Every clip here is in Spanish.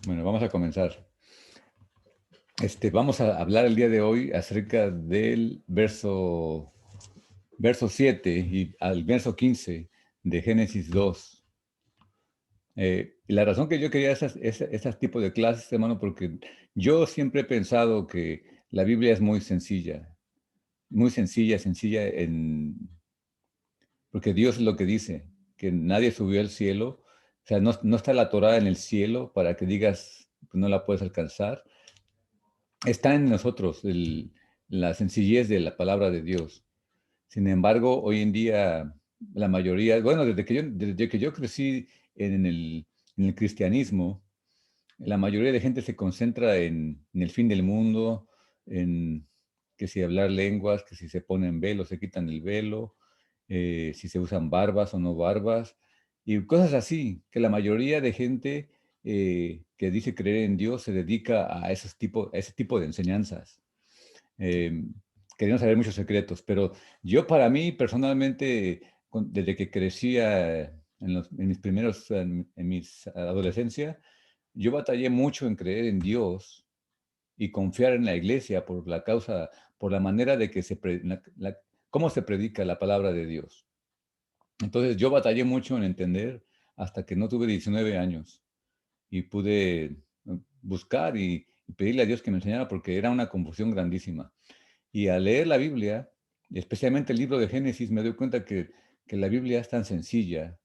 Bueno, vamos a comenzar. Vamos a hablar el día de hoy acerca del verso 7 y al verso 15 de Génesis 2. Y la razón que yo quería esas tipos de clases, hermano, porque yo siempre he pensado que la Biblia es muy sencilla, porque Dios es lo que dice, que nadie subió al cielo. O sea, no está la Torá en el cielo para que digas que no la puedes alcanzar. Está en nosotros la sencillez de la palabra de Dios. Sin embargo, hoy en día la mayoría, bueno, desde que yo crecí en el cristianismo, la mayoría de gente se concentra en el fin del mundo, en que si hablar lenguas, que si se ponen velo, se quitan el velo, si se usan barbas o no barbas, y cosas así, que la mayoría de gente que dice creer en Dios se dedica a ese tipo de enseñanzas, eh, queriendo saber muchos secretos. Pero yo para mí personalmente, desde que crecía en mis primeros, en mis adolescencia, yo batallé mucho en creer en Dios y confiar en la iglesia por la causa, por la manera de que cómo se predica la palabra de Dios. Entonces yo batallé mucho en entender hasta que no tuve 19 años y pude buscar y pedirle a Dios que me enseñara porque era una confusión grandísima. Y al leer la Biblia, especialmente el libro de Génesis, me doy cuenta que la Biblia es tan sencilla,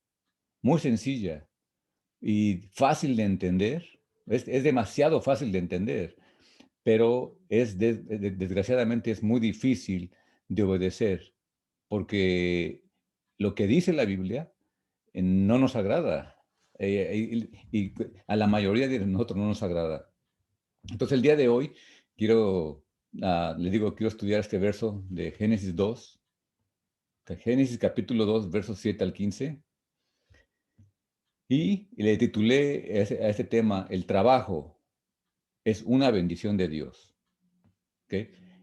muy sencilla y fácil de entender. Es demasiado fácil de entender, pero desgraciadamente es muy difícil de obedecer, porque lo que dice la Biblia no nos agrada, y a la mayoría de nosotros no nos agrada. Entonces el día de hoy le digo, quiero estudiar este verso de Génesis 2, Génesis capítulo 2, versos 7 al 15, y le titulé a este tema, el trabajo es una bendición de Dios. ¿Ok?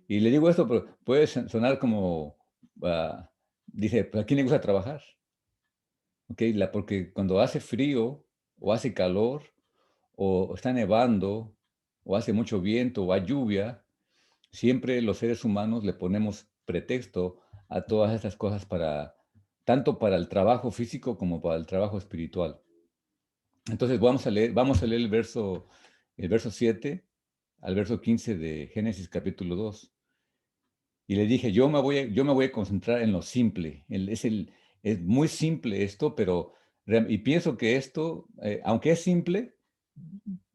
Y le digo esto, pero puede sonar como, ah, dice, pues ¿a quién le gusta trabajar? ¿Ok? Porque cuando hace frío o hace calor o está nevando o hace mucho viento o hay lluvia, siempre los seres humanos le ponemos pretexto a todas estas cosas tanto para el trabajo físico como para el trabajo espiritual. Entonces vamos a leer el verso 7 al verso 15 de Génesis capítulo 2. Y le dije, yo me voy a concentrar en lo simple. Es muy simple esto, pero y pienso que esto, aunque es simple,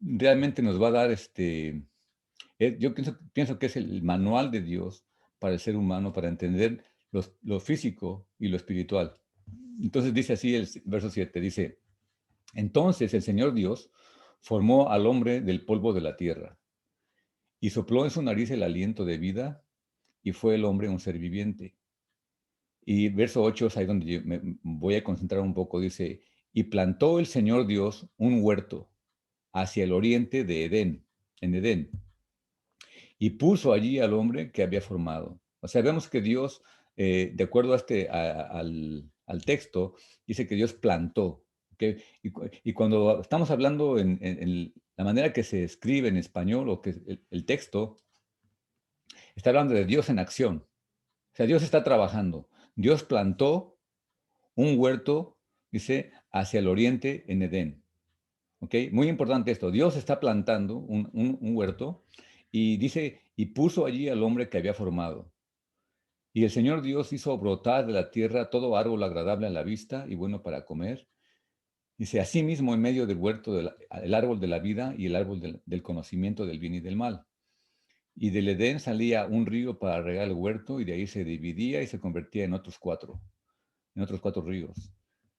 realmente nos va a dar yo pienso que es el manual de Dios para el ser humano, para entender lo físico y lo espiritual. Entonces dice así el verso 7, dice, entonces el Señor Dios formó al hombre del polvo de la tierra y sopló en su nariz el aliento de vida y fue el hombre un ser viviente. Y verso 8 es ahí donde yo me voy a concentrar un poco. Dice, y plantó el Señor Dios un huerto hacia el oriente de Edén, en Edén, y puso allí al hombre que había formado. O sea, vemos que Dios, de acuerdo al texto, dice que Dios plantó. ¿Okay? Y cuando estamos hablando en la manera que se escribe en español o que el texto, está hablando de Dios en acción. O sea, Dios está trabajando. Dios plantó un huerto, dice, hacia el oriente en Edén. ¿Ok? Muy importante esto. Dios está plantando un huerto y dice, y puso allí al hombre que había formado. Y el Señor Dios hizo brotar de la tierra todo árbol agradable a la vista y bueno para comer. Dice, asimismo en medio del huerto el árbol de la vida y el árbol del conocimiento del bien y del mal. Y del Edén salía un río para regar el huerto y de ahí se dividía y se convertía en otros cuatro ríos.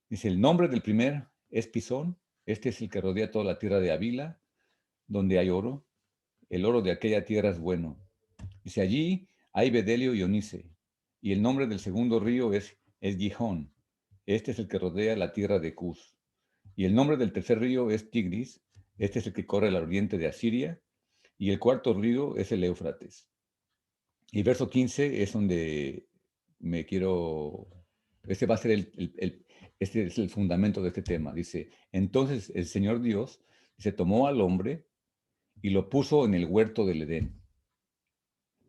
Dice, el nombre del primer es Pisón, este es el que rodea toda la tierra de Avila, donde hay oro. El oro de aquella tierra es bueno. Dice, allí hay bedelio y onice. Y el nombre del segundo río es Gijón. Este es el que rodea la tierra de Cus. Y el nombre del tercer río es Tigris. Este es el que corre al oriente de Asiria. Y el cuarto río es el Éufrates. Y verso 15 es donde me quiero, este va a ser este es el fundamento de este tema. Dice, entonces el Señor Dios Se tomó al hombre y lo puso en el huerto del Edén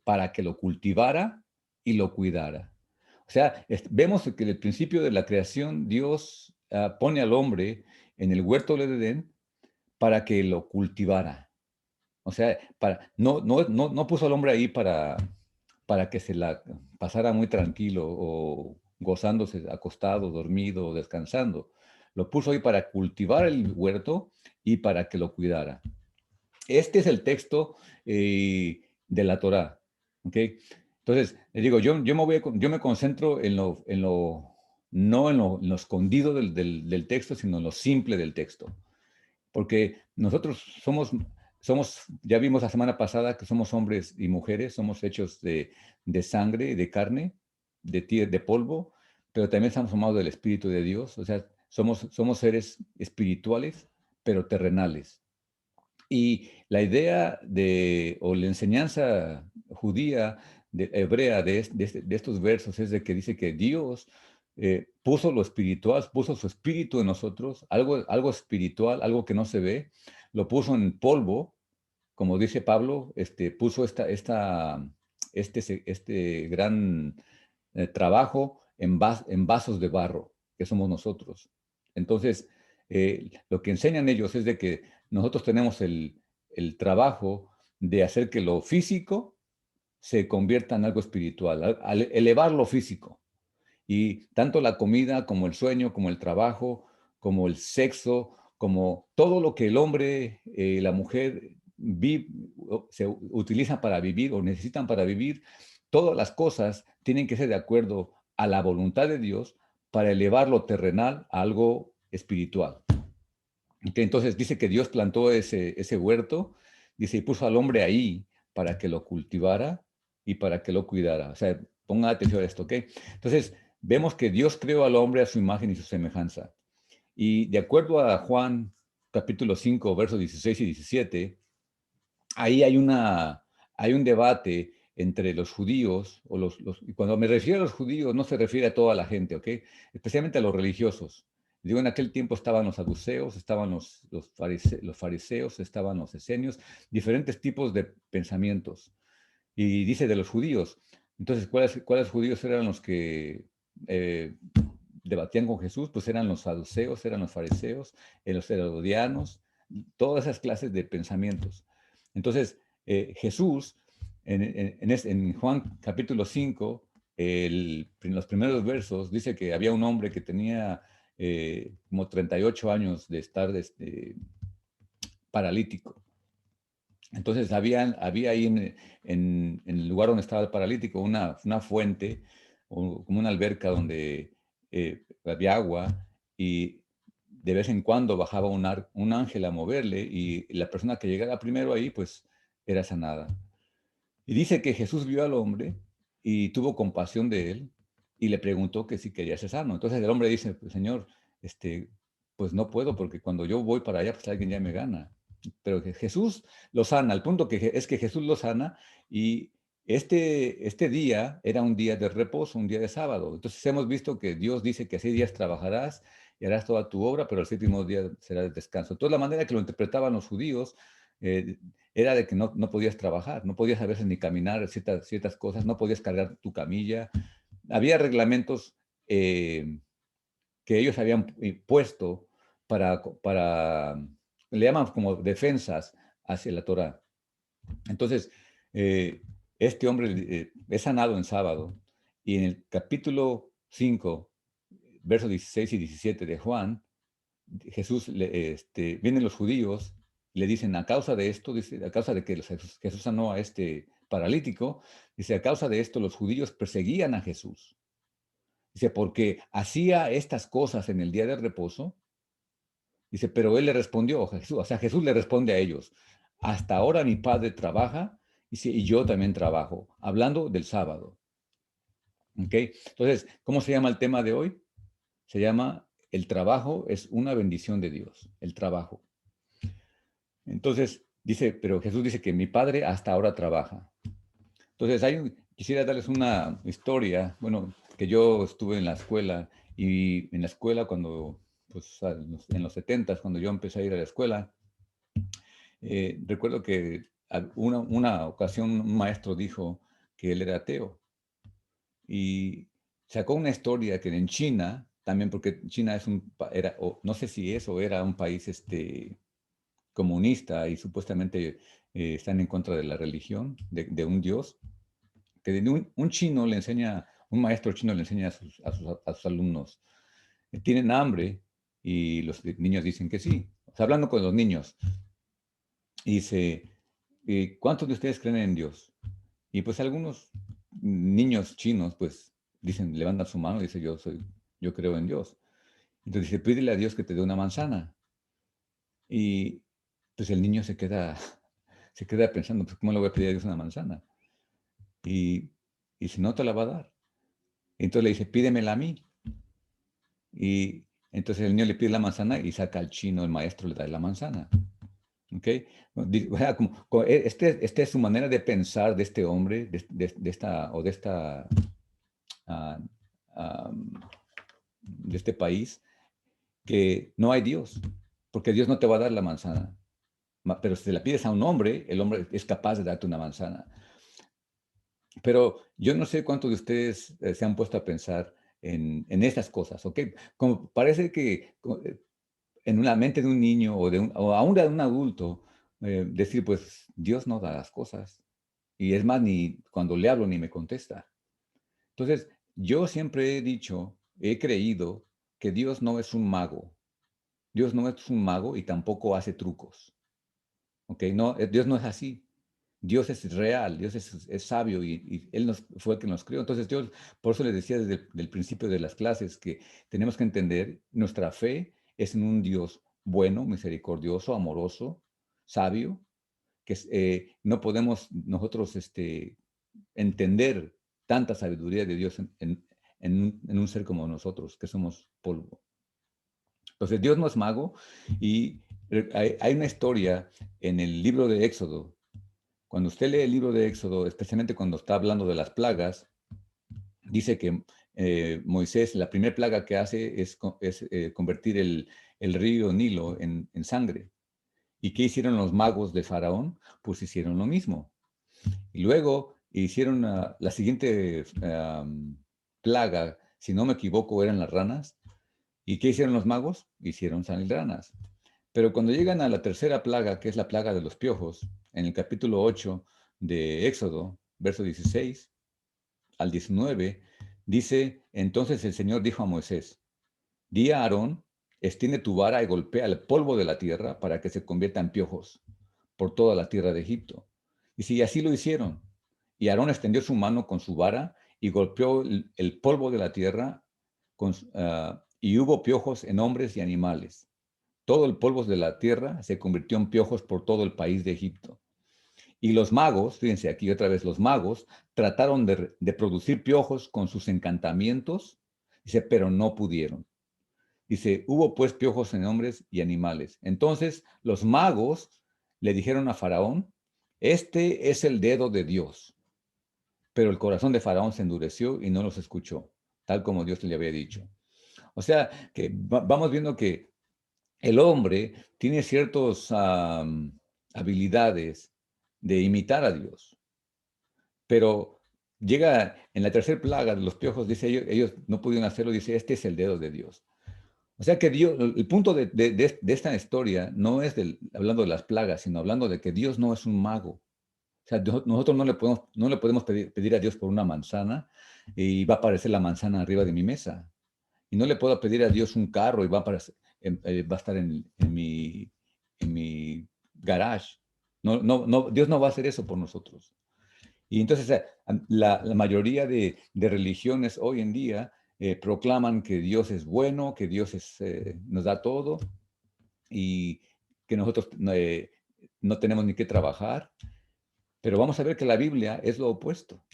para que lo cultivara y lo cuidara. O sea, vemos que en el principio de la creación Dios pone al hombre en el huerto del Edén para que lo cultivara. O sea, no puso al hombre ahí para que se la pasara muy tranquilo o gozándose, acostado, dormido o descansando. Lo puso ahí para cultivar el huerto y para que lo cuidara. Este es el texto de la Torá, ¿ok? Entonces, les digo, yo me concentro no en lo escondido del texto, sino en lo simple del texto. Porque nosotros ya vimos la semana pasada que somos hombres y mujeres, somos hechos de sangre, de carne, de polvo, pero también estamos formados del Espíritu de Dios, o sea, somos seres espirituales, pero terrenales. Y la idea o la enseñanza judía, hebrea de estos versos es de que dice que Dios puso lo espiritual, puso su espíritu en nosotros, algo espiritual, algo que no se ve, lo puso en polvo, como dice Pablo, puso este gran trabajo en vasos de barro, que somos nosotros. Entonces, lo que enseñan ellos es de que nosotros tenemos el trabajo de hacer que lo físico se convierta en algo espiritual, al elevar lo físico. Y tanto la comida como el sueño, como el trabajo, como el sexo, como todo lo que el hombre y la mujer se utilizan para vivir o necesitan para vivir, todas las cosas tienen que ser de acuerdo a la voluntad de Dios para elevar lo terrenal a algo espiritual. Entonces dice que Dios plantó ese huerto, dice, y puso al hombre ahí para que lo cultivara y para que lo cuidara. O sea, ponga atención a esto, ¿ok? Entonces, vemos que Dios creó al hombre a su imagen y su semejanza. Y de acuerdo a Juan capítulo 5, versos 16 y 17, ahí hay un debate entre los judíos, y cuando me refiero a los judíos no se refiere a toda la gente, ¿ok? Especialmente a los religiosos. Digo, en aquel tiempo estaban los saduceos, estaban los fariseos, estaban los esenios, diferentes tipos de pensamientos. Y dice de los judíos. Entonces, ¿cuáles judíos eran los que eh, debatían con Jesús? Pues eran los saduceos, eran los fariseos, los herodianos, todas esas clases de pensamientos. Entonces, Jesús, en Juan capítulo 5, en los primeros versos, dice que había un hombre que tenía como 38 años de estar paralítico. Entonces había ahí en el lugar donde estaba el paralítico una fuente, como una alberca donde había agua y de vez en cuando bajaba un ángel a moverle y la persona que llegara primero ahí pues era sanada. Y dice que Jesús vio al hombre y tuvo compasión de él y le preguntó que si quería ser sano. Entonces el hombre dice, pues, Señor, pues no puedo porque cuando yo voy para allá pues alguien ya me gana. Pero que Jesús lo sana, al punto que es que Jesús lo sana y este día era un día de reposo, un día de sábado. Entonces hemos visto que Dios dice que 6 días trabajarás y harás toda tu obra, pero el séptimo día será de descanso. Entonces la manera que lo interpretaban los judíos eh, era de que no podías trabajar, no podías a veces ni caminar ciertas cosas, no podías cargar tu camilla. Había reglamentos que ellos habían puesto para, le llaman como defensas hacia la Torah. Entonces, eh, este hombre es sanado en sábado y en el capítulo 5, versos 16 y 17 de Juan, Jesús, vienen los judíos, le dicen, a causa de esto, dice, a causa de que Jesús sanó a este paralítico, dice, a causa de esto los judíos perseguían a Jesús. Dice, porque hacía estas cosas en el día de reposo. Dice, pero él le respondió, Jesús, o sea, Jesús le responde a ellos, hasta ahora mi padre trabaja, dice, y yo también trabajo, hablando del sábado. ¿Ok? Entonces, ¿cómo se llama el tema de hoy? Se llama, el trabajo es una bendición de Dios, el trabajo. Entonces, dice, pero Jesús dice que mi padre hasta ahora trabaja. Entonces, quisiera darles una historia, bueno, que yo estuve en la escuela y en la escuela cuando, pues en los 70, cuando yo empecé a ir a la escuela, Recuerdo que una ocasión un maestro dijo que él era ateo y sacó una historia que en China, también porque China es era, o no sé si es o era un país comunista y supuestamente están en contra de la religión, de un dios, que un chino le enseña, un maestro chino le enseña a sus alumnos, tienen hambre y los niños dicen que sí. O sea, hablando con los niños, y dice, ¿cuántos de ustedes creen en Dios? Y pues algunos niños chinos, pues dicen, levantan su mano y dice, yo creo en Dios. Entonces dice, pídele a Dios que te dé una manzana. Y pues el niño se queda pensando, pues ¿cómo le voy a pedir a Dios una manzana? Y, y si no te la va a dar. Entonces le dice, pídemela a mí. Y entonces el niño le pide la manzana y saca al chino, el maestro le da la manzana. ¿Ok? O sea, esta es su manera de pensar de este hombre, ah, ah, de este país, que no hay Dios, porque Dios no te va a dar la manzana. Pero si la pides a un hombre, el hombre es capaz de darte una manzana. Pero yo no sé cuántos de ustedes se han puesto a pensar en estas cosas, ¿ok? Como parece que en la mente de un niño o aún de un adulto, decir, pues Dios no da las cosas. Y es más, ni cuando le hablo ni me contesta. Entonces, yo siempre he dicho, he creído que Dios no es un mago. Dios no es un mago y tampoco hace trucos. ¿Ok? No, Dios no es así. Dios es real, Dios es sabio y Él fue el que nos creó. Entonces, yo por eso les decía desde el principio de las clases que tenemos que entender, nuestra fe es en un Dios bueno, misericordioso, amoroso, sabio, que no podemos nosotros entender tanta sabiduría de Dios en un ser como nosotros, que somos polvo. Entonces, Dios no es mago y hay una historia en el libro de Éxodo. Cuando usted lee el libro de Éxodo, especialmente cuando está hablando de las plagas, dice que Moisés, la primera plaga que hace es convertir el río Nilo en sangre. ¿Y qué hicieron los magos de Faraón? Pues hicieron lo mismo. Y luego hicieron la siguiente plaga, si no me equivoco, eran las ranas. ¿Y qué hicieron los magos? Hicieron salir ranas. Pero cuando llegan a la tercera plaga, que es la plaga de los piojos, en el capítulo 8 de Éxodo, verso 16 al 19, dice, entonces el Señor dijo a Moisés, di a Aarón, extiende tu vara y golpea el polvo de la tierra para que se convierta en piojos por toda la tierra de Egipto. Y si así lo hicieron. Y Aarón extendió su mano con su vara y golpeó el polvo de la tierra y hubo piojos en hombres y animales. Todo el polvo de la tierra se convirtió en piojos por todo el país de Egipto. Y los magos, fíjense aquí otra vez, los magos trataron de producir piojos con sus encantamientos, dice, pero no pudieron. Dice, hubo pues piojos en hombres y animales. Entonces los magos le dijeron a Faraón, este es el dedo de Dios. Pero el corazón de Faraón se endureció y no los escuchó, tal como Dios le había dicho. O sea, que vamos viendo que el hombre tiene ciertas habilidades de imitar a Dios, pero llega en la tercera plaga de los piojos, dice ellos no pudieron hacerlo, dice, este es el dedo de Dios. O sea que Dios, el punto de esta historia no es hablando de las plagas, sino hablando de que Dios no es un mago. O sea, nosotros no le podemos pedir a Dios por una manzana y va a aparecer la manzana arriba de mi mesa. Y no le puedo pedir a Dios un carro y va a estar en mi garage. No, no, no, Dios no va a hacer eso por nosotros. Y entonces la mayoría de religiones hoy en día proclaman que Dios es bueno, que Dios nos da todo y que nosotros no tenemos ni que trabajar. Pero vamos a ver que la Biblia es lo opuesto.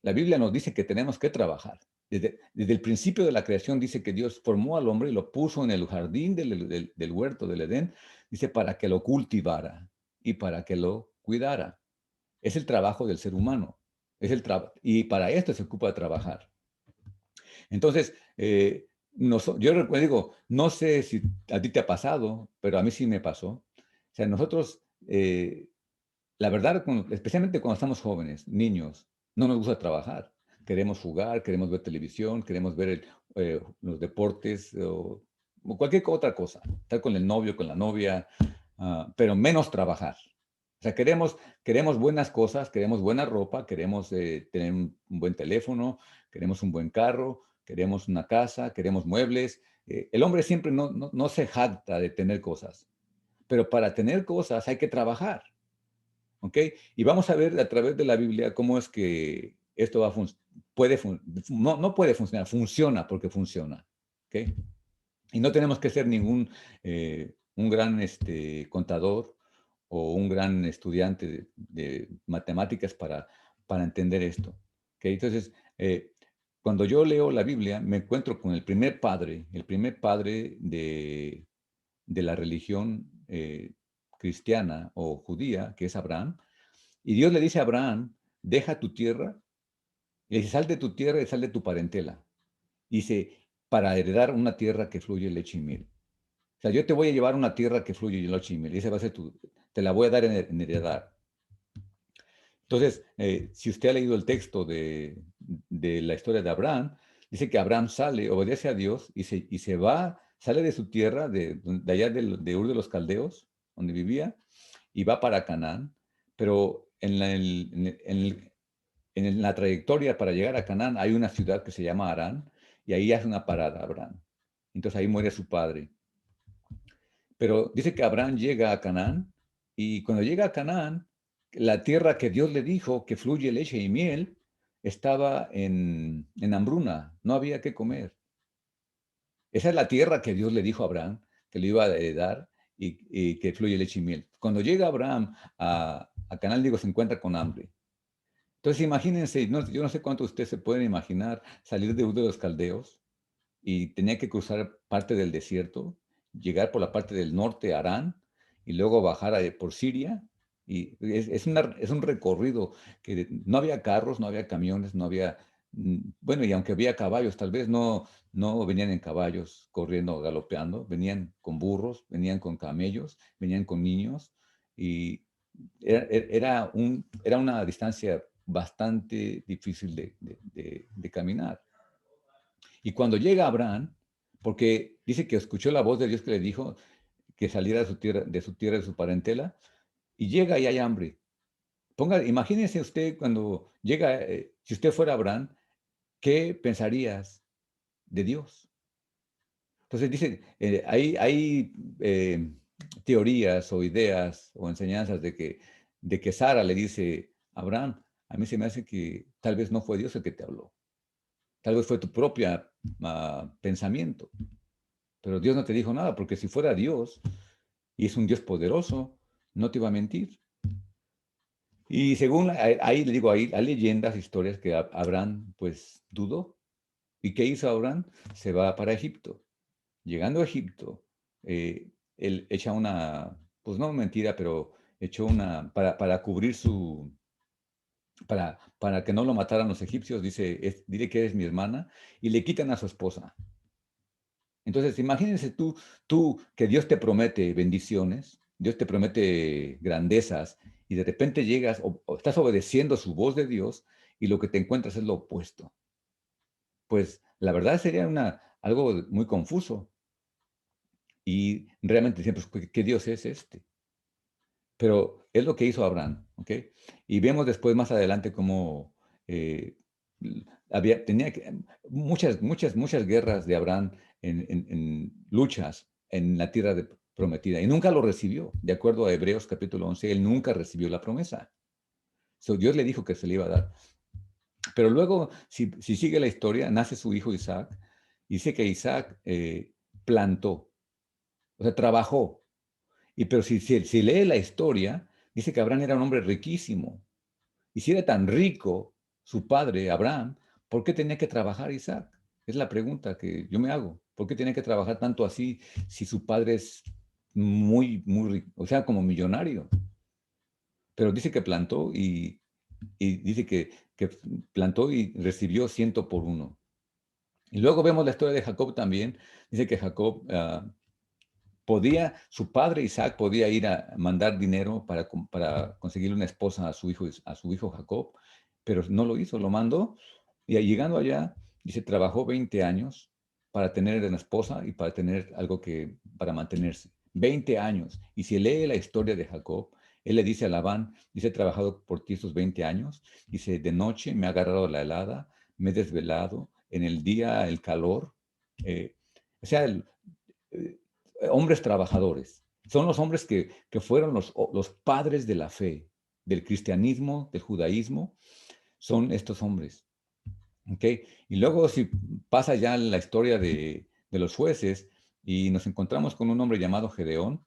La Biblia nos dice que tenemos que trabajar. Desde el principio de la creación dice que Dios formó al hombre y lo puso en el jardín del huerto del Edén, dice, para que lo cultivara y para que lo cuidara. Es el trabajo del ser humano. Y para esto se ocupa de trabajar. Entonces, yo digo, no sé si a ti te ha pasado, pero a mí sí me pasó. O sea, nosotros eh, la verdad, especialmente cuando estamos jóvenes, niños, no nos gusta trabajar. Queremos jugar, queremos ver televisión, queremos ver los deportes o cualquier otra cosa. Estar con el novio, con la novia, pero menos trabajar. O sea, queremos buenas cosas, queremos buena ropa, queremos tener un buen teléfono, queremos un buen carro, queremos una casa, queremos muebles. El hombre siempre no se jacta de tener cosas, pero para tener cosas hay que trabajar. ¿Ok? Y vamos a ver a través de la Biblia cómo es que esto no puede funcionar, funciona porque funciona. ¿Ok? Y no tenemos que ser un gran contador o un gran estudiante de matemáticas para entender esto. ¿Ok? Entonces, cuando yo leo la Biblia, me encuentro con el primer padre de la religión cristiana o judía, que es Abraham. Y Dios le dice a Abraham, deja tu tierra, y le dice, sal de tu tierra y sal de tu parentela. Dice, para heredar una tierra que fluye leche y miel. O sea, yo te voy a llevar a una tierra que fluye leche y miel. Y esa va a ser te la voy a dar en heredar. Entonces, si usted ha leído el texto de la historia de Abraham, dice que Abraham sale, obedece a Dios y se va, sale de su tierra, de allá de Ur de los Caldeos, donde vivía, y va para Canaán. Pero en la trayectoria para llegar a Canaán hay una ciudad que se llama Harán, y ahí hace una parada Abraham. Entonces ahí muere su padre. Pero dice que Abraham llega a Canaán, y cuando llega a Canaán, la tierra que Dios le dijo que fluye leche y miel estaba en hambruna, no había que comer. Esa es la tierra que Dios le dijo a Abraham que le iba a dar y que fluye leche y miel. Cuando llega Abraham a Canaán, digo, se encuentra con hambre. Entonces imagínense, yo no sé cuánto ustedes se pueden imaginar salir de Ur de los Caldeos y tenía que cruzar parte del desierto, llegar por la parte del norte, Harán, y luego bajar por Siria. Y es un recorrido que no había carros, no había camiones, no había, bueno, y aunque había caballos, tal vez no venían en caballos corriendo, galopeando, venían con burros, venían con camellos, venían con niños, y era una distancia bastante difícil de caminar. Y cuando llega Abraham, porque dice que escuchó la voz de Dios que le dijo que saliera de su parentela, y llega y hay hambre. Imagínese usted cuando llega, si usted fuera Abraham, ¿qué pensarías de Dios? Entonces dice, hay teorías o ideas o enseñanzas de que Sara le dice, Abraham, a mí se me hace que tal vez no fue Dios el que te habló, tal vez fue tu propio pensamiento. Pero Dios no te dijo nada, porque si fuera Dios, y es un Dios poderoso, no te iba a mentir. Y según, ahí le digo, ahí hay leyendas, historias que Abraham pues dudó. ¿Y qué hizo Abraham? Se va para Egipto. Llegando a Egipto, él echa pues no mentira, pero echó para cubrir para que no lo mataran los egipcios, dice, dile que eres mi hermana, y le quitan a su esposa. Entonces, imagínense tú que Dios te promete bendiciones, Dios te promete grandezas, y de repente llegas o estás obedeciendo su voz de Dios y lo que te encuentras es lo opuesto. Pues la verdad sería algo muy confuso y realmente decían, pues, ¿qué Dios es este? Pero es lo que hizo Abraham, ¿ok? Y vemos después más adelante cómo eh, tenía muchas guerras de Abraham en luchas en la tierra prometida y nunca lo recibió. De acuerdo a Hebreos capítulo 11, él nunca recibió la promesa. Dios le dijo que se le iba a dar. Pero luego, si sigue la historia, nace su hijo Isaac y dice que Isaac plantó, o sea, trabajó. Pero si lee la historia, dice que Abraham era un hombre riquísimo. Y si era tan rico su padre, Abraham, ¿por qué tenía que trabajar Isaac? Es la pregunta que yo me hago. ¿Por qué tenía que trabajar tanto así si su padre es muy rico, o sea, como millonario? Pero dice que plantó y dice que plantó y recibió 100 por 1. Y luego vemos la historia de Jacob también. Dice que Jacob su padre Isaac podía ir a mandar dinero para conseguirle una esposa a su hijo Jacob, pero no lo hizo, lo mandó. Y llegando allá, dice, trabajó 20 años para tener una esposa y para tener algo para mantenerse. 20 años. Y si lee la historia de Jacob, él le dice a Labán, dice, he trabajado por ti estos 20 años. Dice, de noche me ha agarrado la helada, me he desvelado, en el día el calor. O sea, eh, hombres trabajadores. Son los hombres que fueron los padres de la fe, del cristianismo, del judaísmo, son estos hombres. ¿Ok? Y luego si pasa ya la historia de los jueces y nos encontramos con un hombre llamado Gedeón,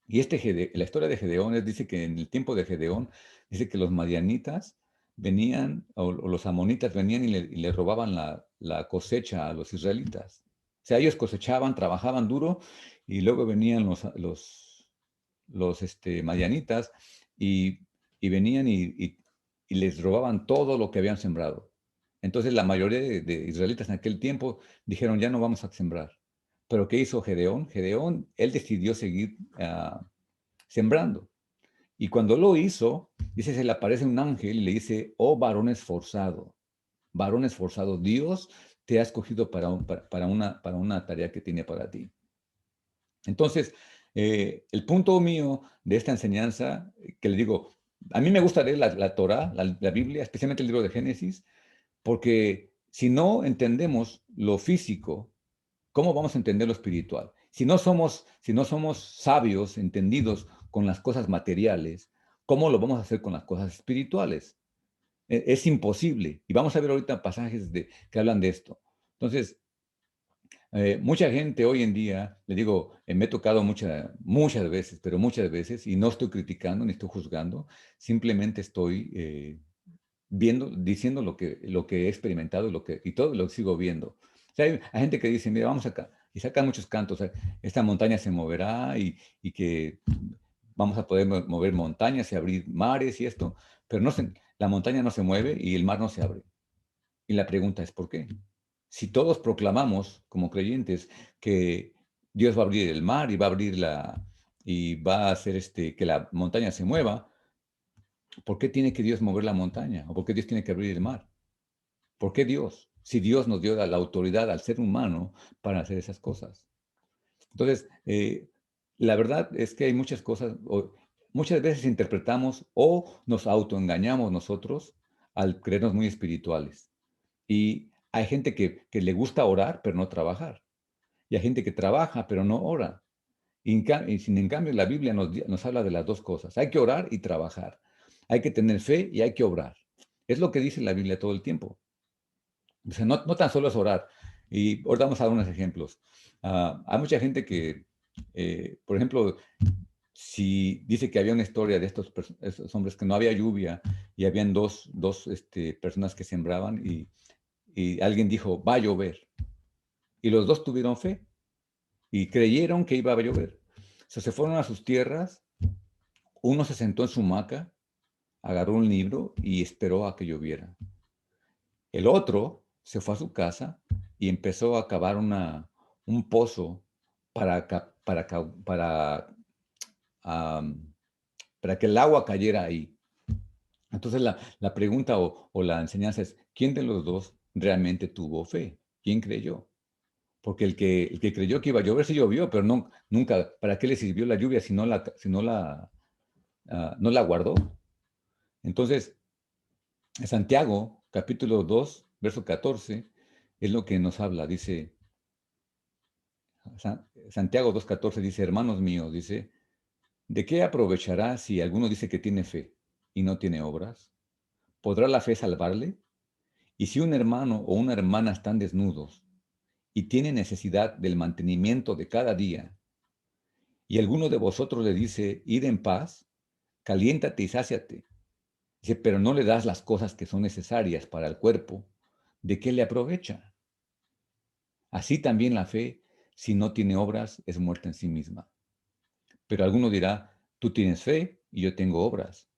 y la historia de Gedeón dice que en el tiempo de Gedeón, dice que los madianitas venían, o los amonitas venían y le robaban la cosecha a los israelitas. O sea, ellos cosechaban, trabajaban duro, y luego venían los madianitas y, y venían y les robaban todo lo que habían sembrado. Entonces la mayoría de israelitas en aquel tiempo dijeron, ya no vamos a sembrar. Pero ¿qué hizo Gedeón? Gedeón, él decidió seguir sembrando. Y cuando lo hizo, dice, se le aparece un ángel y le dice, oh varón esforzado, Dios te ha escogido para una tarea que tiene para ti. Entonces, el punto mío de esta enseñanza, que le digo, a mí me gusta leer la Torah, la Biblia, especialmente el libro de Génesis, porque si no entendemos lo físico, ¿cómo vamos a entender lo espiritual? Si no somos sabios, entendidos con las cosas materiales, ¿cómo lo vamos a hacer con las cosas espirituales? Es imposible. Y vamos a ver ahorita pasajes que hablan de esto. Entonces, mucha gente hoy en día, le digo, me he tocado muchas veces, pero muchas veces, y no estoy criticando ni estoy juzgando, simplemente estoy diciendo lo que he experimentado y todo lo que sigo viendo. O sea, hay gente que dice, mira, vamos acá, y sacan muchos cantos, esta montaña se moverá y que vamos a poder mover montañas y abrir mares y esto, pero la montaña no se mueve y el mar no se abre. Y la pregunta es, ¿por qué? Si todos proclamamos como creyentes que Dios va a abrir el mar y va a hacer que la montaña se mueva, ¿por qué tiene que Dios mover la montaña? ¿O por qué Dios tiene que abrir el mar? ¿Por qué Dios? Si Dios nos dio la autoridad al ser humano para hacer esas cosas. Entonces, la verdad es que hay muchas cosas, muchas veces interpretamos o nos autoengañamos nosotros al creernos muy espirituales. Y hay gente que le gusta orar, pero no trabajar. Y hay gente que trabaja, pero no ora. En cambio, la Biblia nos habla de las dos cosas. Hay que orar y trabajar. Hay que tener fe y hay que obrar. Es lo que dice la Biblia todo el tiempo. O sea, no tan solo es orar. Y ahora vamos a dar unos ejemplos. Hay mucha gente que, por ejemplo, si dice que había una historia de estos hombres que no había lluvia y habían dos personas que sembraban y alguien dijo, va a llover. Y los dos tuvieron fe y creyeron que iba a llover. Se fueron a sus tierras, uno se sentó en su hamaca, agarró un libro y esperó a que lloviera. El otro se fue a su casa y empezó a cavar un pozo para, am, para que el agua cayera ahí. Entonces la pregunta o la enseñanza es, ¿quién de los dos realmente tuvo fe? ¿Quién creyó? Porque el que creyó que iba a llover, sí llovió, pero nunca, ¿para qué le sirvió la lluvia si no la guardó? Entonces, Santiago, capítulo 2, verso 14, es lo que nos habla. Dice, Santiago 2:14 dice, hermanos míos, dice, ¿de qué aprovechará si alguno dice que tiene fe y no tiene obras? ¿Podrá la fe salvarle? Y si un hermano o una hermana están desnudos y tienen necesidad del mantenimiento de cada día, y alguno de vosotros le dice, id en paz, caliéntate y sáciate, dice, pero no le das las cosas que son necesarias para el cuerpo, ¿de qué le aprovecha? Así también la fe, si no tiene obras, es muerta en sí misma. Pero alguno dirá, tú tienes fe y yo tengo obras.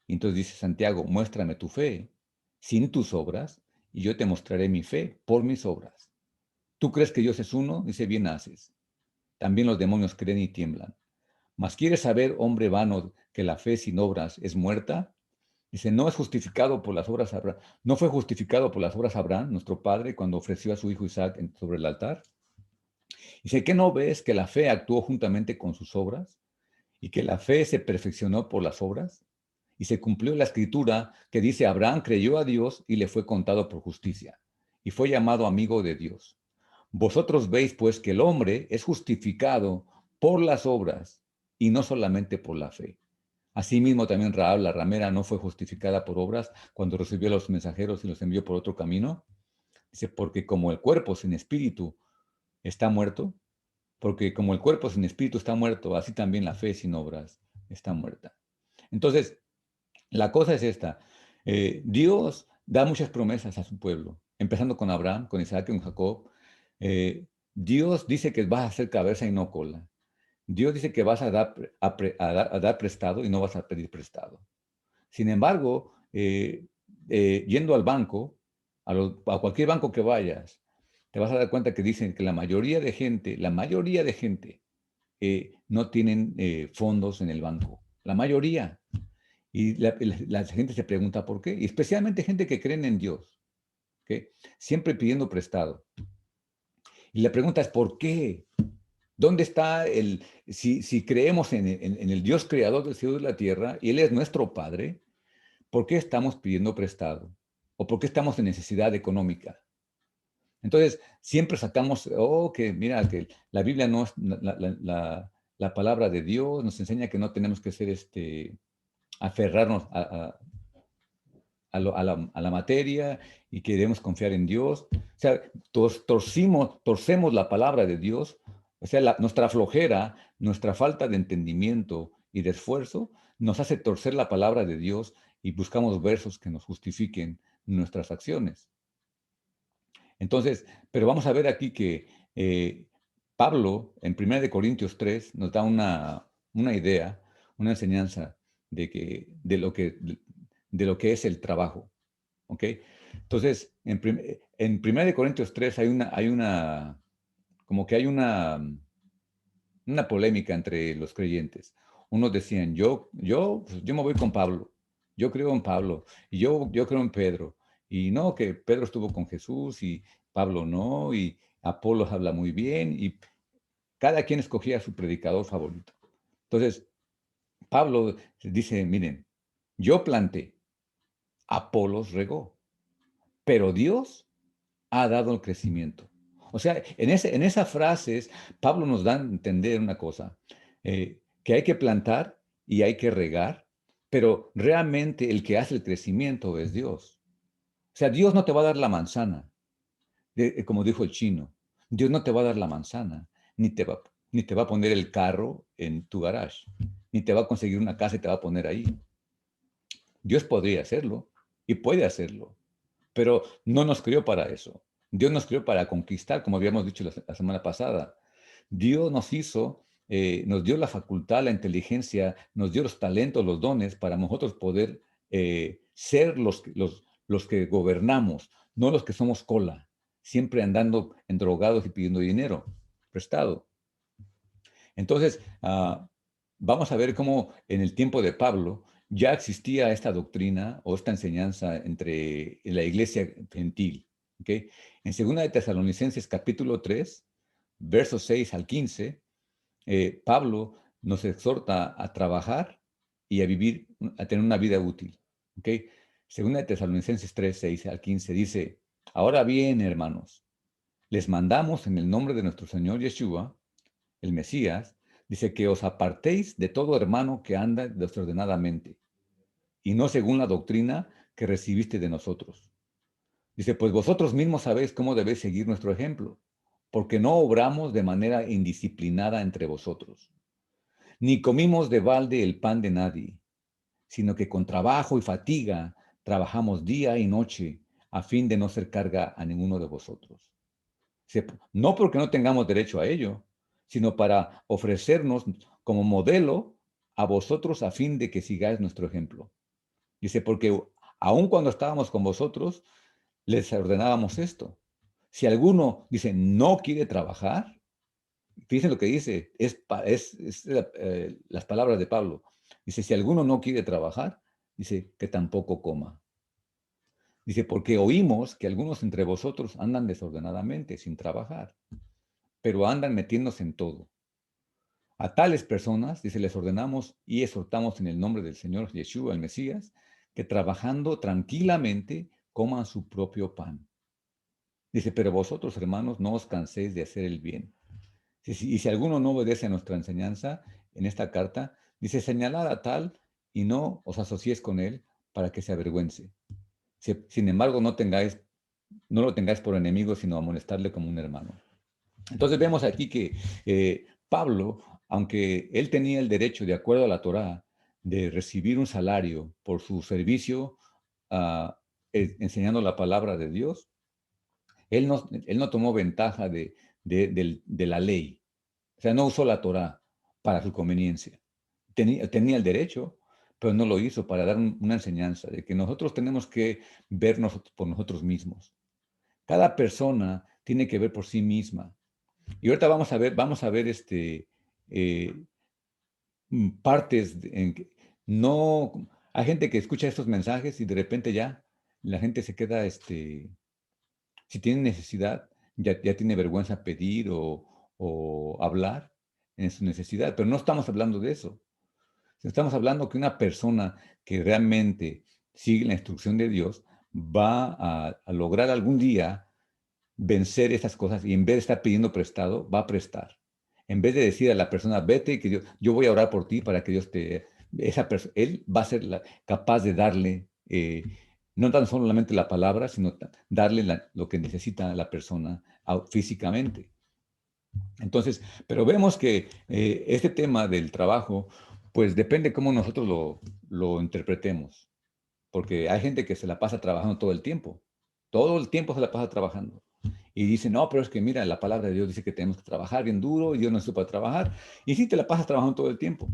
Y entonces dice Santiago, muéstrame tu fe sin tus obras y yo te mostraré mi fe por mis obras. ¿Tú crees que Dios es uno? Dice, bien haces. también los demonios creen y tiemblan. Mas ¿quieres saber, hombre vano, que la fe sin obras es muerta? Dice, no es justificado por las obras Abraham. ¿No fue justificado por las obras Abraham, nuestro padre, cuando ofreció a su hijo Isaac sobre el altar? Dice, ¿qué no ves que la fe actuó juntamente con sus obras? Y que la fe se perfeccionó por las obras. Y se cumplió la escritura que dice, Abraham creyó a Dios y le fue contado por justicia. Y fue llamado amigo de Dios. Vosotros veis pues que el hombre es justificado por las obras y no solamente por la fe. Asimismo también Rahab la ramera no fue justificada por obras cuando recibió a los mensajeros y los envió por otro camino. Dice, porque como el cuerpo sin espíritu está muerto, porque como el cuerpo sin espíritu está muerto, así también la fe sin obras está muerta. Entonces, la cosa es esta. Dios da muchas promesas a su pueblo, empezando con Abraham, con Isaac y con Jacob. Dios dice que vas a ser cabeza y no cola. Dios dice que vas a dar prestado y no vas a pedir prestado. Sin embargo, yendo al banco, a cualquier banco que vayas, te vas a dar cuenta que dicen que la mayoría de gente no tienen fondos en el banco. La mayoría. Y la gente se pregunta por qué. Y especialmente gente que creen en Dios, ¿ok? Siempre pidiendo prestado. Y la pregunta es, ¿por qué? ¿Dónde está si creemos en el Dios creador del cielo y de la tierra, y Él es nuestro Padre, ¿por qué estamos pidiendo prestado? ¿O por qué estamos en necesidad económica? Entonces, siempre sacamos, que mira, que la Biblia no es la palabra de Dios, nos enseña que no tenemos que ser, aferrarnos a la materia y que debemos confiar en Dios. O sea, torcemos la palabra de Dios. O sea, nuestra flojera, nuestra falta de entendimiento y de esfuerzo nos hace torcer la palabra de Dios y buscamos versos que nos justifiquen nuestras acciones. Entonces, pero vamos a ver aquí que Pablo, en 1 Corintios 3 nos da una idea, una enseñanza de lo que es el trabajo. ¿Ok? Entonces, en 1 Corintios 3 como que hay una polémica entre los creyentes. Unos decían, pues, yo me voy con Pablo, yo creo en Pablo, y yo creo en Pedro. Y no, que Pedro estuvo con Jesús y Pablo no, y Apolos habla muy bien, y cada quien escogía a su predicador favorito. Entonces, Pablo dice, miren, yo planté, Apolos regó, pero Dios ha dado el crecimiento. O sea, en esas frases, Pablo nos da a entender una cosa, que hay que plantar y hay que regar, pero realmente el que hace el crecimiento es Dios. O sea, Dios no te va a dar la manzana, como dijo el chino. Dios no te va a dar la manzana, ni te va a poner el carro en tu garage, ni te va a conseguir una casa y te va a poner ahí. Dios podría hacerlo y puede hacerlo, pero no nos creó para eso. Dios nos creó para conquistar, como habíamos dicho la semana pasada. Dios nos hizo, nos dio la facultad, la inteligencia, nos dio los talentos, los dones para nosotros poder ser los que gobernamos, no los que somos cola, siempre andando endrogados y pidiendo dinero prestado. Entonces, vamos a ver cómo en el tiempo de Pablo ya existía esta doctrina o esta enseñanza entre la iglesia gentil. ¿Okay? En 2 de Tesalonicenses capítulo 3, versos 6 al 15, Pablo nos exhorta a trabajar y a vivir, a tener una vida útil. ¿Okay? 2 de Tesalonicenses 3, 6 al 15 dice, ahora bien, hermanos, les mandamos en el nombre de nuestro Señor Yeshua, el Mesías, dice que os apartéis de todo hermano que anda desordenadamente y no según la doctrina que recibiste de nosotros. Dice, pues vosotros mismos sabéis cómo debéis seguir nuestro ejemplo, porque no obramos de manera indisciplinada entre vosotros, ni comimos de balde el pan de nadie, sino que con trabajo y fatiga trabajamos día y noche a fin de no ser carga a ninguno de vosotros. No porque no tengamos derecho a ello, sino para ofrecernos como modelo a vosotros a fin de que sigáis nuestro ejemplo. Dice, porque aun cuando estábamos con vosotros, les ordenábamos esto. Si alguno dice, no quiere trabajar, fíjense lo que dice, las palabras de Pablo. Dice, si alguno no quiere trabajar, dice, que tampoco coma. Dice, porque oímos que algunos entre vosotros andan desordenadamente, sin trabajar, pero andan metiéndose en todo. A tales personas, dice, les ordenamos y exhortamos en el nombre del Señor Yeshua, el Mesías, que trabajando tranquilamente coman su propio pan. Dice, pero vosotros, hermanos, no os canséis de hacer el bien. Y si alguno no obedece a nuestra enseñanza en esta carta, dice, señalad a tal y no os asociéis con él para que se avergüence. Sin embargo, no lo tengáis por enemigo, sino amonestarle como un hermano. Entonces vemos aquí que Pablo, aunque él tenía el derecho, de acuerdo a la Torá, de recibir un salario por su servicio ah, enseñando la palabra de Dios, él no tomó ventaja de la ley. O sea, no usó la Torá para su conveniencia. Tenía el derecho, pero no lo hizo para dar una enseñanza de que nosotros tenemos que vernos por nosotros mismos. Cada persona tiene que ver por sí misma. Y ahorita vamos a ver eh, partes en que no, hay gente que escucha estos mensajes y de repente ya la gente se queda, si tiene necesidad, ya tiene vergüenza pedir o hablar en su necesidad, pero no estamos hablando de eso. Estamos hablando que una persona que realmente sigue la instrucción de Dios va a lograr algún día vencer esas cosas y en vez de estar pidiendo prestado, va a prestar. En vez de decir a la persona, vete, que yo voy a orar por ti para que Dios te... él va a ser capaz de darle, no tan solamente la palabra, sino darle lo que necesita la persona físicamente. Entonces, pero vemos que este tema del trabajo, pues depende cómo nosotros lo interpretemos, porque hay gente que se la pasa trabajando todo el tiempo se la pasa trabajando. Y dice, no, pero es que mira, la palabra de Dios dice que tenemos que trabajar bien duro y Dios no es para trabajar. Y sí, te la pasas trabajando todo el tiempo.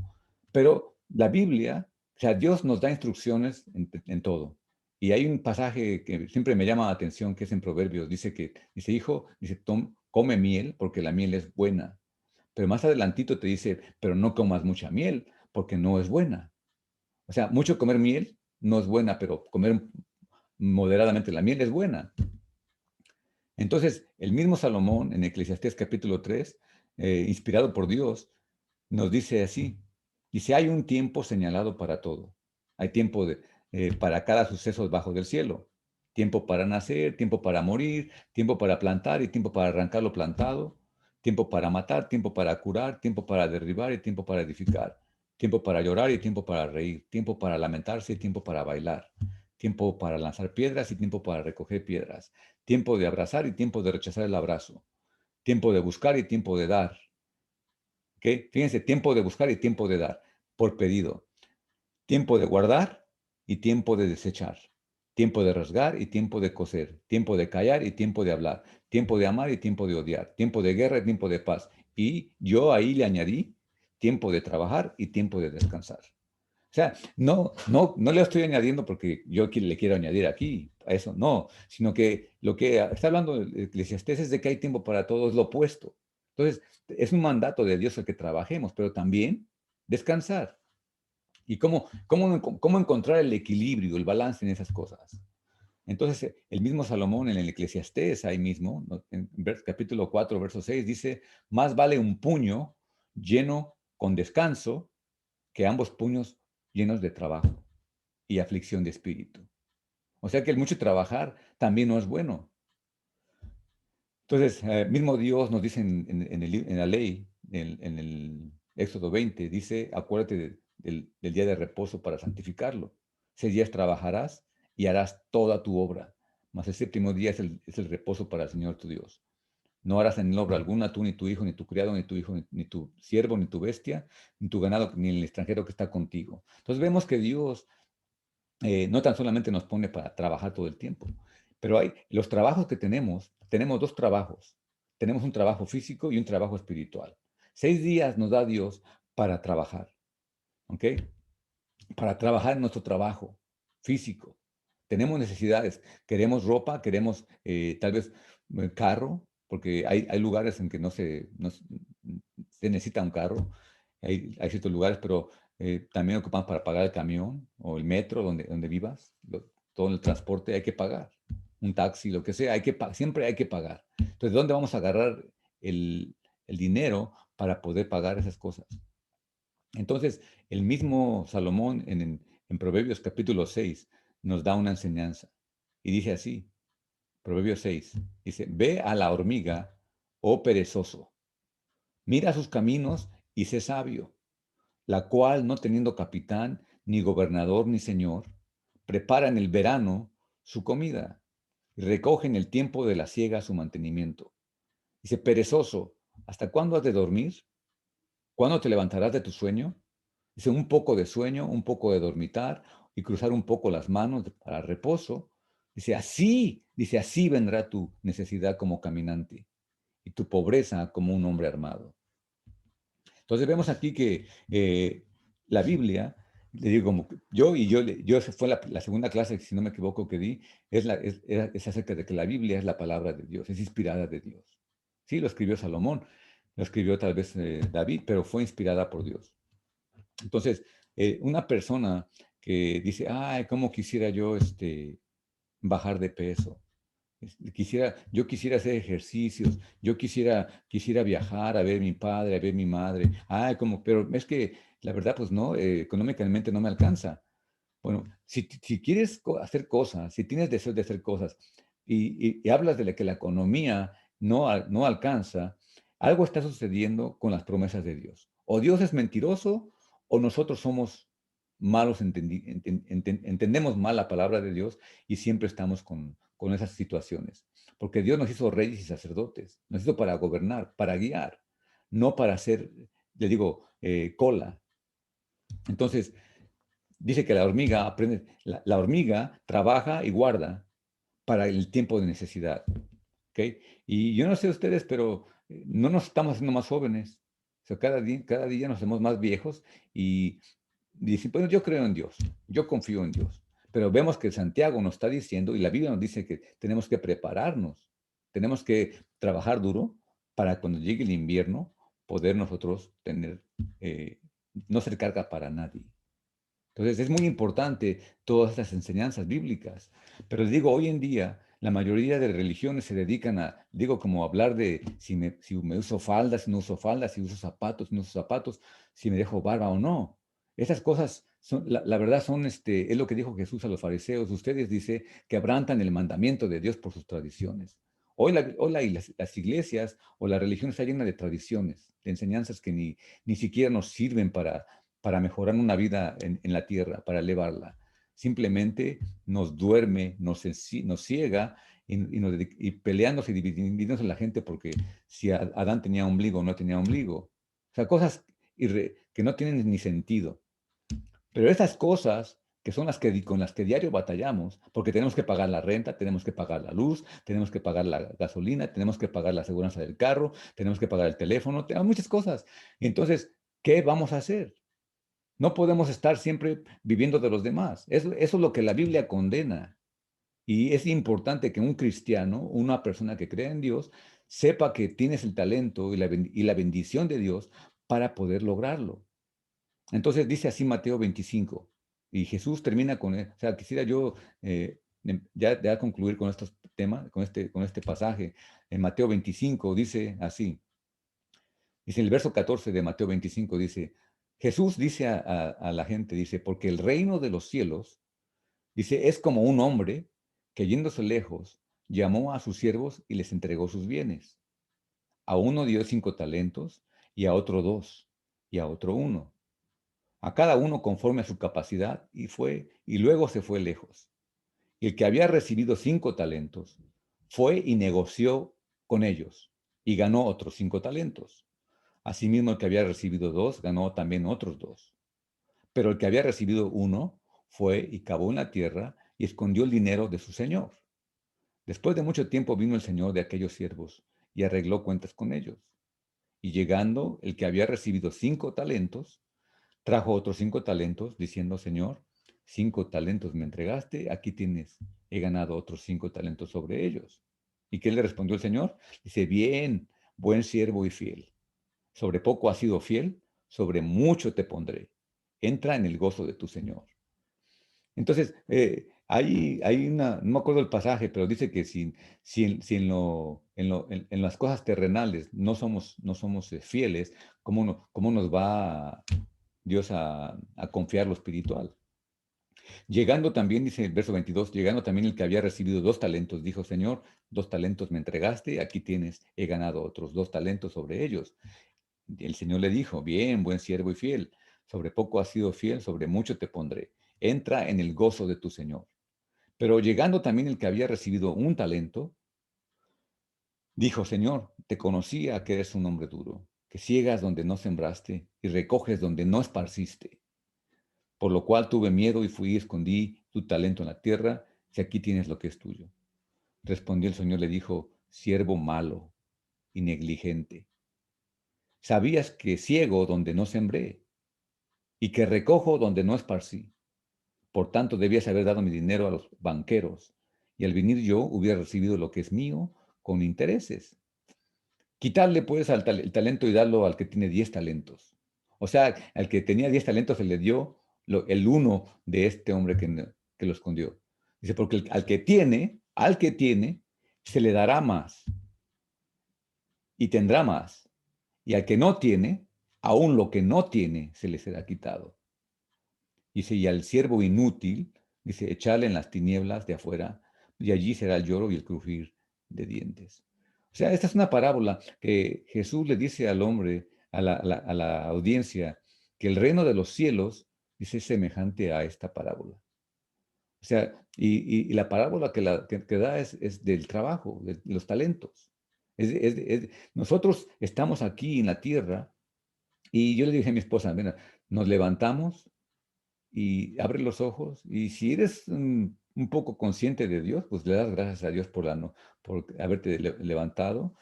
Pero la Biblia, o sea, Dios nos da instrucciones en todo. Y hay un pasaje que siempre me llama la atención, que es en Proverbios. Dice, hijo, dice, come miel porque la miel es buena. Pero más adelantito te dice, pero no comas mucha miel porque no es buena. O sea, mucho comer miel no es buena, pero comer moderadamente la miel es buena. Entonces, el mismo Salomón en Eclesiastés capítulo 3, inspirado por Dios, nos dice así, dice, hay un tiempo señalado para todo. Hay tiempo para cada suceso bajo del cielo. Tiempo para nacer, tiempo para morir, tiempo para plantar y tiempo para arrancar lo plantado, tiempo para matar, tiempo para curar, tiempo para derribar y tiempo para edificar, tiempo para llorar y tiempo para reír, tiempo para lamentarse y tiempo para bailar, tiempo para lanzar piedras y tiempo para recoger piedras, tiempo de abrazar y tiempo de rechazar el abrazo, tiempo de buscar y tiempo de dar. ¿Ok? Fíjense, tiempo de buscar y tiempo de dar, por pedido. Tiempo de guardar y tiempo de desechar. Tiempo de rasgar y tiempo de coser. Tiempo de callar y tiempo de hablar. Tiempo de amar y tiempo de odiar. Tiempo de guerra y tiempo de paz. Y yo ahí le añadí tiempo de trabajar y tiempo de descansar. O sea, no le estoy añadiendo porque yo le quiero añadir aquí a eso, no, sino que lo que está hablando el Eclesiastés es de que hay tiempo para todo, es lo opuesto. Entonces, es un mandato de Dios el que trabajemos, pero también descansar. ¿Y cómo encontrar el equilibrio, el balance en esas cosas? Entonces, el mismo Salomón en el Eclesiastés, ahí mismo, ¿no? En capítulo 4, verso 6, dice, más vale un puño lleno con descanso que ambos puños llenos de trabajo y aflicción de espíritu. O sea que el mucho trabajar también no es bueno. Entonces, mismo Dios nos dice en la ley, en el Éxodo 20, dice, acuérdate del día de reposo para santificarlo. 6 días trabajarás y harás toda tu obra, mas el séptimo día es el reposo para el Señor tu Dios. No harás en él obra alguna, tú, ni tu hijo, ni tu criado, ni tu hijo, ni tu siervo, ni tu bestia, ni tu ganado, ni el extranjero que está contigo. Entonces vemos que Dios no tan solamente nos pone para trabajar todo el tiempo, pero hay los trabajos que tenemos 2 trabajos. Tenemos un trabajo físico y un trabajo espiritual. 6 días nos da Dios para trabajar, ¿ok? Para trabajar en nuestro trabajo físico. Tenemos necesidades, queremos ropa, queremos tal vez carro, porque hay lugares en que se necesita un carro, hay ciertos lugares, pero también ocupamos para pagar el camión o el metro donde vivas, todo el transporte hay que pagar, un taxi, lo que sea, siempre hay que pagar. Entonces, ¿de dónde vamos a agarrar el dinero para poder pagar esas cosas? Entonces, el mismo Salomón en Proverbios capítulo 6 nos da una enseñanza y dice así, Proverbios 6, dice, ve a la hormiga, oh perezoso, mira sus caminos y sé sabio, la cual, no teniendo capitán, ni gobernador, ni señor, prepara en el verano su comida y recoge en el tiempo de la siega su mantenimiento. Dice, perezoso, ¿hasta cuándo has de dormir? ¿Cuándo te levantarás de tu sueño? Dice, un poco de sueño, un poco de dormitar y cruzar un poco las manos para reposo. Dice, así vendrá tu necesidad como caminante y tu pobreza como un hombre armado. Entonces vemos aquí que la Biblia, le digo, como yo esa fue la segunda clase, si no me equivoco, que di, es acerca de que la Biblia es la palabra de Dios, es inspirada de Dios. Sí, lo escribió Salomón, lo escribió tal vez David, pero fue inspirada por Dios. Entonces, una persona que dice, ay, cómo quisiera yo bajar de peso. Yo quisiera hacer ejercicios, yo quisiera viajar a ver a mi padre, a ver a mi madre. Ay, pero es que la verdad, pues no, económicamente no me alcanza. Bueno, si quieres hacer cosas, si tienes deseo de hacer cosas y hablas de que la economía no alcanza, algo está sucediendo con las promesas de Dios. O Dios es mentiroso o nosotros somos malos, entendemos mal la palabra de Dios y siempre estamos con esas situaciones. Porque Dios nos hizo reyes y sacerdotes, nos hizo para gobernar, para guiar, no para hacer, le digo, cola. Entonces, dice que la hormiga aprende, la hormiga trabaja y guarda para el tiempo de necesidad. ¿Ok? Y yo no sé ustedes, pero no nos estamos haciendo más jóvenes. O sea, cada día nos hacemos más viejos y dicen, bueno, yo creo en Dios, yo confío en Dios. Pero vemos que Santiago nos está diciendo, y la Biblia nos dice que tenemos que prepararnos, tenemos que trabajar duro para cuando llegue el invierno poder nosotros no ser carga para nadie. Entonces es muy importante todas estas enseñanzas bíblicas. Pero les digo, hoy en día la mayoría de religiones se dedican a, digo, como hablar de si me uso faldas, si no uso faldas, si uso zapatos, si no uso zapatos, si me dejo barba o no. Esas cosas, la verdad es lo que dijo Jesús a los fariseos. Ustedes dice que abrantan el mandamiento de Dios por sus tradiciones. Las iglesias o la religión está llena de tradiciones, de enseñanzas que ni siquiera nos sirven para mejorar una vida en la tierra, para elevarla. Simplemente nos duerme, nos ciega y peleándose y dividiéndose la gente porque si Adán tenía ombligo o no tenía ombligo. O sea, cosas que no tienen ni sentido. Pero esas cosas que son con las que diario batallamos, porque tenemos que pagar la renta, tenemos que pagar la luz, tenemos que pagar la gasolina, tenemos que pagar la aseguranza del carro, tenemos que pagar el teléfono, tenemos muchas cosas. Entonces, ¿qué vamos a hacer? No podemos estar siempre viviendo de los demás. Eso es lo que la Biblia condena. Y es importante que un cristiano, una persona que cree en Dios, sepa que tienes el talento y la bendición de Dios para poder lograrlo. Entonces dice así Mateo 25. Y Jesús termina o sea, quisiera yo ya concluir con estos temas, con este pasaje. En Mateo 25 dice así. Dice en el verso 14 de Mateo 25, dice, Jesús dice a la gente, dice, porque el reino de los cielos, dice, es como un hombre que yéndose lejos, llamó a sus siervos y les entregó sus bienes. A uno dio 5 talentos, y a otro 2, y a otro 1. A cada uno conforme a su capacidad, y luego se fue lejos. Y el que había recibido 5 talentos, fue y negoció con ellos, y ganó otros 5 talentos. Asimismo, el que había recibido 2, ganó también otros 2. Pero el que había recibido 1, fue y cavó en la tierra y escondió el dinero de su señor. Después de mucho tiempo vino el señor de aquellos siervos y arregló cuentas con ellos. Y llegando el que había recibido 5 talentos, trajo otros 5 talentos, diciendo, Señor, 5 talentos me entregaste, aquí tienes, he ganado otros 5 talentos sobre ellos. ¿Y qué le respondió el Señor? Dice, bien, buen siervo y fiel. Sobre poco has sido fiel, sobre mucho te pondré. Entra en el gozo de tu Señor. Entonces, hay una, no me acuerdo el pasaje, pero dice que si en las cosas terrenales no somos fieles, ¿cómo nos va Dios a confiar lo espiritual? Llegando también, dice el verso 22, llegando también el que había recibido 2 talentos, dijo, Señor, 2 talentos me entregaste, aquí tienes, he ganado otros 2 talentos sobre ellos. El Señor le dijo, bien, buen siervo y fiel, sobre poco has sido fiel, sobre mucho te pondré. Entra en el gozo de tu Señor. Pero llegando también el que había recibido 1 talento, dijo, Señor, te conocía que eres un hombre duro, que ciegas donde no sembraste y recoges donde no esparciste. Por lo cual tuve miedo y fui y escondí tu talento en la tierra, si aquí tienes lo que es tuyo. Respondió el Señor, le dijo, siervo malo y negligente. Sabías que ciego donde no sembré y que recojo donde no esparcí. Por tanto, debías haber dado mi dinero a los banqueros, y al venir yo hubiera recibido lo que es mío con intereses. Quitarle pues el talento y darlo al que tiene 10 talentos. O sea, al que tenía 10 talentos se le dio el uno de este hombre que lo escondió. Dice, porque al que tiene, se le dará más y tendrá más. Y al que no tiene, aún lo que no tiene se le será quitado. Dice, y al siervo inútil, dice, echarle en las tinieblas de afuera, y allí será el lloro y el crujir de dientes. O sea, esta es una parábola que Jesús le dice al hombre, a la audiencia, que el reino de los cielos, dice, es semejante a esta parábola. O sea, y la parábola que da es del trabajo, de los talentos. Nosotros estamos aquí en la tierra, y yo le dije a mi esposa, mira, nos levantamos y abre los ojos y si eres un poco consciente de Dios, pues le das gracias a Dios por haberte levantado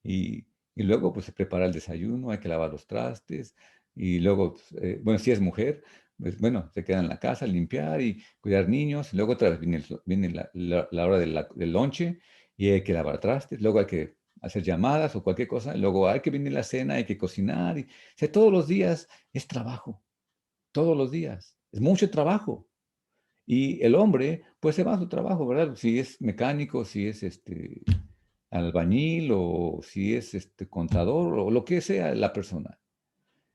y luego pues se prepara el desayuno, hay que lavar los trastes y luego, pues, bueno, si es mujer, pues bueno, se queda en la casa, limpiar y cuidar niños, luego otra vez viene la hora del lonche y hay que lavar trastes, luego hay que hacer llamadas o cualquier cosa, luego hay que venir la cena, hay que cocinar, o sea, todos los días es trabajo todos los días. Es mucho trabajo. Y el hombre, pues se va a su trabajo, ¿verdad? Si es mecánico, si es albañil o si es contador o lo que sea la persona.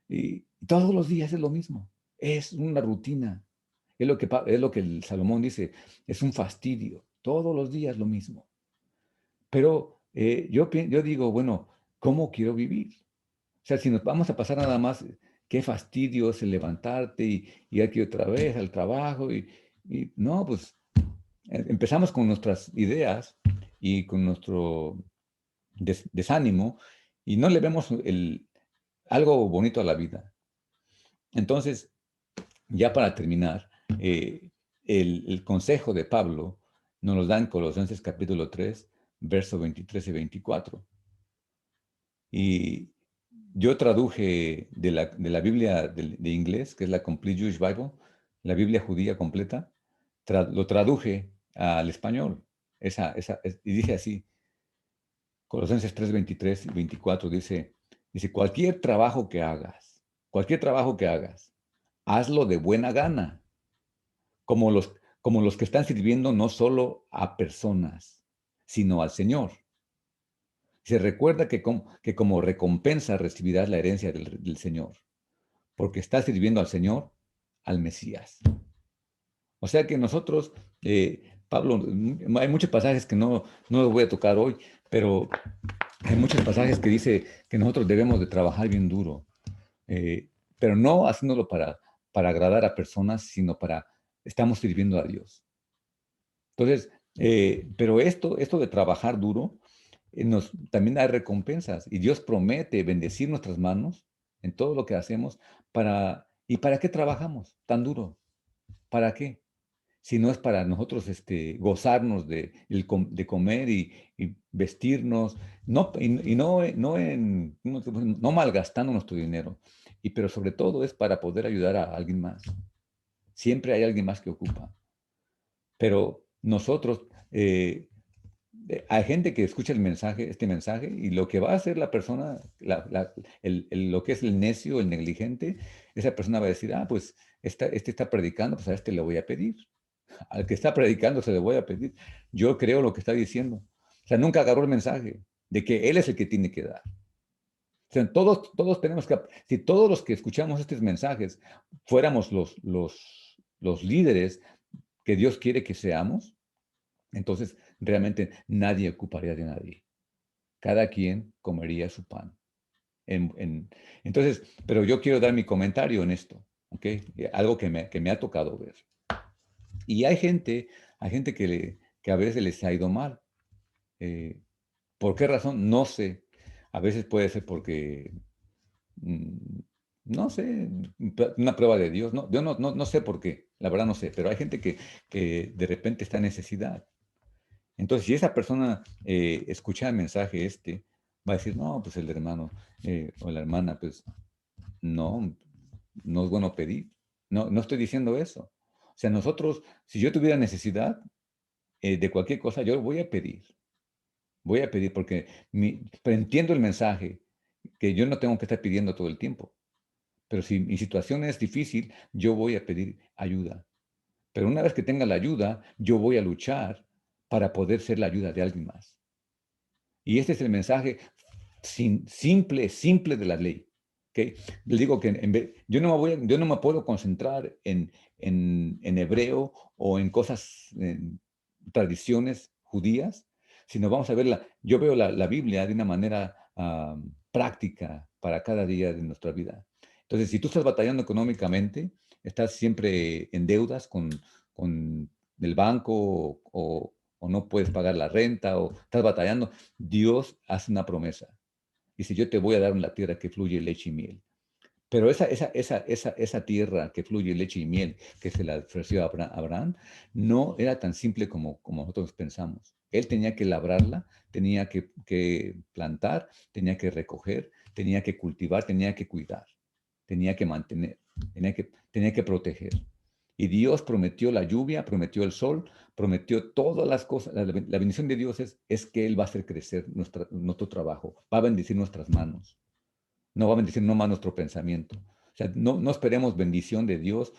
Y todos los días es lo mismo. Es una rutina. Es lo que el Salomón dice, es un fastidio. Todos los días lo mismo. Pero yo digo, bueno, ¿cómo quiero vivir? O sea, si nos vamos a pasar nada más, qué fastidio es el levantarte y aquí otra vez al trabajo y no, pues empezamos con nuestras ideas y con nuestro desánimo y no le vemos algo bonito a la vida. Entonces, ya para terminar, el consejo de Pablo nos lo da en Colosenses capítulo 3, versos 23 y 24. Y yo traduje de la Biblia de inglés, que es la Complete Jewish Bible, la Biblia judía completa, lo traduje al español. Y dice así, Colosenses 3, 23 y 24, dice, cualquier trabajo que hagas, hazlo de buena gana, como los que están sirviendo no solo a personas, sino al Señor. Se recuerda que como recompensa recibirás la herencia del Señor, porque estás sirviendo al Señor, al Mesías. O sea que nosotros, Pablo, hay muchos pasajes que no los voy a tocar hoy, pero hay muchos pasajes que dice que nosotros debemos de trabajar bien duro, eh, pero no haciéndolo para agradar a personas, sino estamos sirviendo a Dios. Entonces, pero esto de trabajar duro, también hay recompensas y Dios promete bendecir nuestras manos en todo lo que hacemos ¿y para qué trabajamos tan duro? ¿Para qué? Si no es para nosotros gozarnos de comer y vestirnos, y no malgastando nuestro dinero, pero sobre todo es para poder ayudar a alguien más. Siempre hay alguien más que ocupa. Pero nosotros hay gente que escucha el mensaje, este mensaje, y lo que va a hacer la persona, lo que es el necio, el negligente, esa persona va a decir, ah, pues este está predicando, pues a este le voy a pedir. Al que está predicando se le voy a pedir. Yo creo lo que está diciendo. O sea, nunca agarró el mensaje de que él es el que tiene que dar. O sea, todos tenemos que, si todos los que escuchamos estos mensajes fuéramos los líderes que Dios quiere que seamos, entonces realmente nadie ocuparía de nadie. Cada quien comería su pan. En- en- entonces, pero yo quiero dar mi comentario en esto, ¿ok? Algo que me ha tocado ver. Y hay gente que a veces les ha ido mal. Eh, ¿Por qué razón? No sé. A veces puede ser porque, mm, no sé, una prueba de Dios. No, yo no sé por qué, la verdad no sé, pero hay gente que de repente está en necesidad. Entonces, si esa persona escucha el mensaje va a decir, no, pues el hermano o la hermana, pues no, no es bueno pedir. No, no estoy diciendo eso. O sea, nosotros, si yo tuviera necesidad de cualquier cosa, yo voy a pedir. Voy a pedir porque pero entiendo el mensaje, que yo no tengo que estar pidiendo todo el tiempo. Pero si mi situación es difícil, yo voy a pedir ayuda. Pero una vez que tenga la ayuda, yo voy a luchar para poder ser la ayuda de alguien más. Y este es el mensaje simple de la ley. ¿Ok? Le digo que yo no me puedo concentrar en hebreo o en cosas, en tradiciones judías, sino vamos a verla. Yo veo la Biblia de una manera práctica para cada día de nuestra vida. Entonces, si tú estás batallando económicamente, estás siempre en deudas con el banco o no puedes pagar la renta o estás batallando, Dios hace una promesa. Dice, yo te voy a dar una tierra que fluye leche y miel. Pero esa tierra que fluye leche y miel que se la ofreció a Abraham, no era tan simple como nosotros pensamos. Él tenía que labrarla, tenía que plantar, tenía que recoger, tenía que cultivar, tenía que cuidar, tenía que mantener, tenía que proteger. Y Dios prometió la lluvia, prometió el sol, prometió todas las cosas. La bendición de Dios es que Él va a hacer crecer nuestro trabajo, va a bendecir nuestras manos, no va a bendecir nomás nuestro pensamiento. O sea, no esperemos bendición de Dios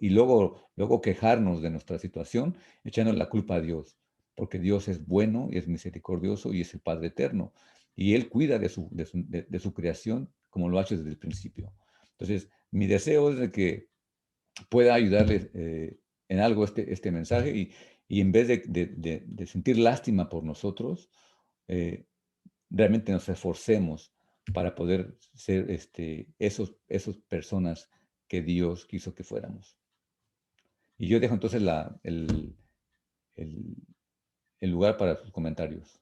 y luego quejarnos de nuestra situación echando la culpa a Dios, porque Dios es bueno y es misericordioso y es el Padre eterno. Y Él cuida de su creación como lo ha hecho desde el principio. Entonces, mi deseo es de que pueda ayudarles en algo este mensaje y en vez de sentir lástima por nosotros, eh, realmente nos esforcemos para poder ser esos personas que Dios quiso que fuéramos. Y yo dejo entonces el lugar para sus comentarios.